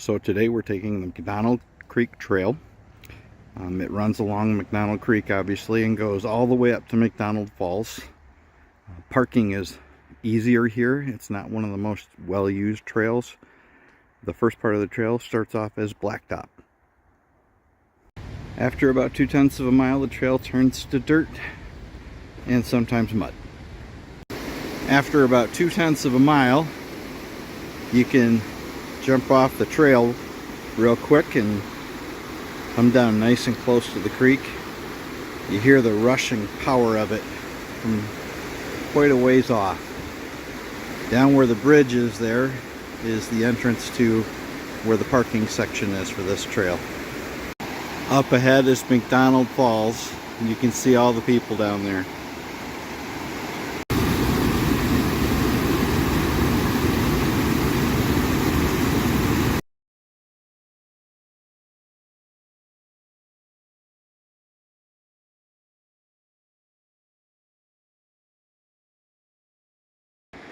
So today we're taking the McDonald Creek Trail. It runs along McDonald Creek obviously and goes all the way up to McDonald Falls. Parking is easier here. It's not one of the most well-used trails. The first part of the trail starts off as blacktop. After about 2/10 of a mile, the trail turns to dirt and sometimes mud. After about 2/10 of a mile, you can jump off the trail real quick and come down nice and close to the creek. You hear the rushing power of it from quite a ways off. Down where the bridge is there is the entrance to where the parking section is for this trail. Up ahead is McDonald Falls, and you can see all the people down there.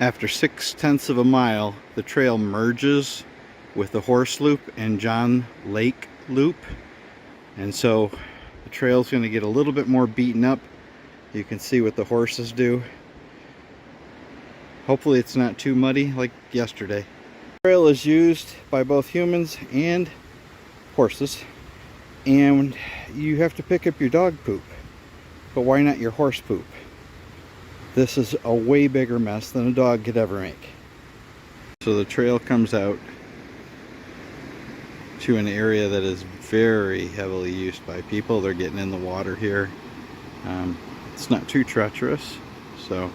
After 6/10 of a mile, the trail merges with the Horse Loop and John Lake Loop. And so the trail's going to get a little bit more beaten up. You can see what the horses do. Hopefully it's not too muddy like yesterday. The trail is used by both humans and horses. And you have to pick up your dog poop. But why not your horse poop? This is a way bigger mess than a dog could ever make. So the trail comes out to an area that is very heavily used by people. They're getting in the water here. It's not too treacherous, so.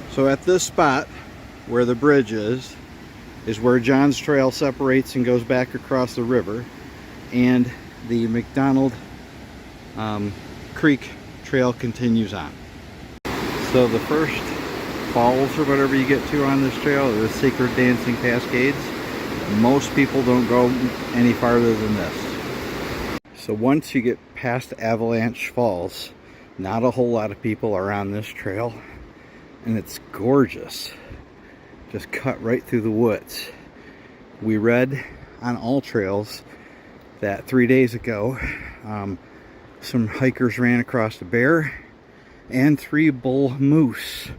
So at this spot where the bridge is where John's Trail separates and goes back across the river, and the McDonald Creek Trail continues on. So the first falls or whatever you get to on this trail are the Sacred Dancing Cascades. Most people don't go any farther than this. So once you get past Avalanche Falls, not a whole lot of people are on this trail, and it's gorgeous. Just cut right through the woods. We read on all trails that 3 days ago some hikers ran across a bear and 3 bull moose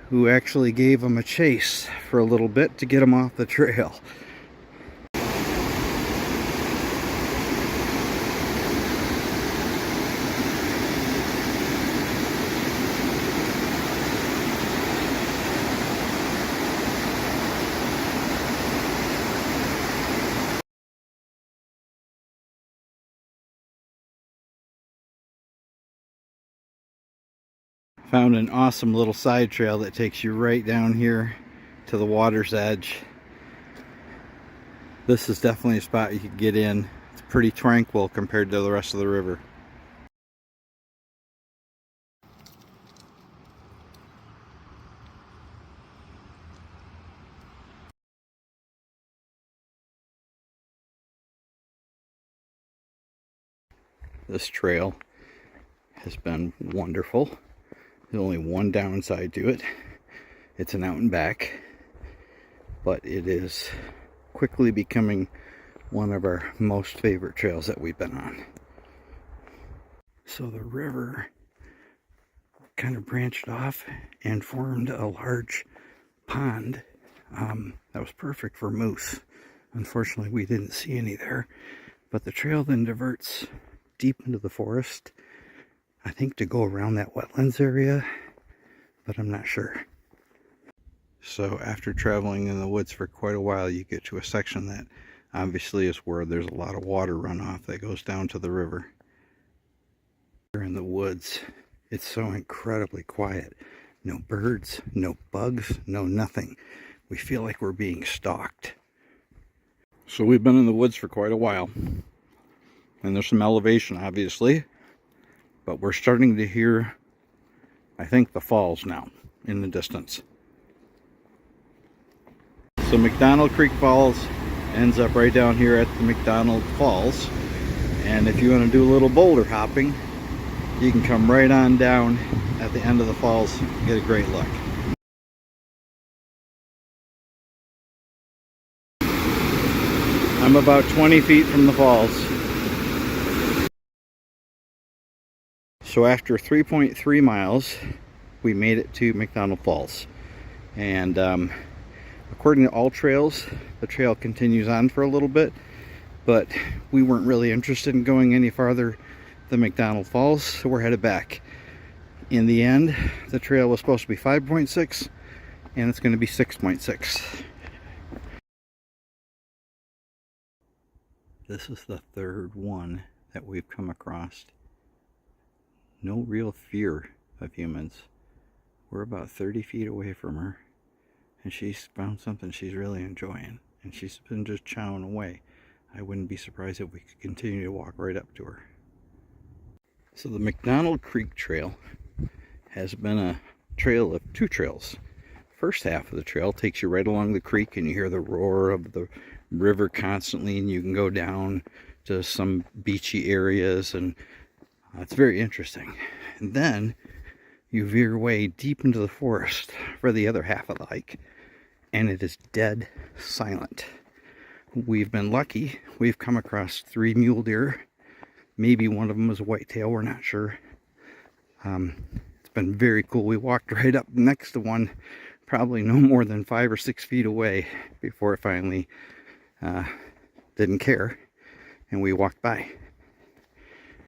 who actually gave them a chase for a little bit to get them off the trail. Found an awesome little side trail that takes you right down here to the water's edge. This is definitely a spot you could get in. It's pretty tranquil compared to the rest of the river. This trail has been wonderful. There's only one downside to it. It's an out and back, but it is quickly becoming one of our most favorite trails that we've been on. So the river kind of branched off and formed a large pond that was perfect for moose. Unfortunately, we didn't see any there, but the trail then diverts deep into the forest, I think to go around that wetlands area, but I'm not sure. So after traveling in the woods for quite a while, you get to a section that obviously is where there's a lot of water runoff that goes down to the river. Here in the woods, it's so incredibly quiet. No birds, no bugs, no nothing. We feel like we're being stalked. So we've been in the woods for quite a while, and there's some elevation obviously, but we're starting to hear, I think, the falls now in the distance. So McDonald Creek Falls ends up right down here at the McDonald Falls, and if you want to do a little boulder hopping, you can come right on down at the end of the falls and get a great look. I'm about 20 feet from the falls. So after 3.3 miles, we made it to McDonald Falls. And according to all trails, the trail continues on for a little bit, but we weren't really interested in going any farther than McDonald Falls, so we're headed back. In the end, the trail was supposed to be 5.6, and it's going to be 6.6. This is the third one that we've come across. No real fear of humans. We're about 30 feet away from her, and she's found something she's really enjoying, and she's been just chowing away. I wouldn't be surprised if we could continue to walk right up to her. So the McDonald Creek Trail has been a trail of two trails. First half of the trail takes you right along the creek, and you hear the roar of the river constantly, and you can go down to some beachy areas, and it's very interesting. And then you veer way deep into the forest for the other half of the hike, and it is dead silent. We've been lucky. We've come across 3 mule deer. Maybe one of them was a whitetail, we're not sure. It's been very cool. We walked right up next to one, probably no more than 5 or 6 feet away, before it finally didn't care, and we walked by.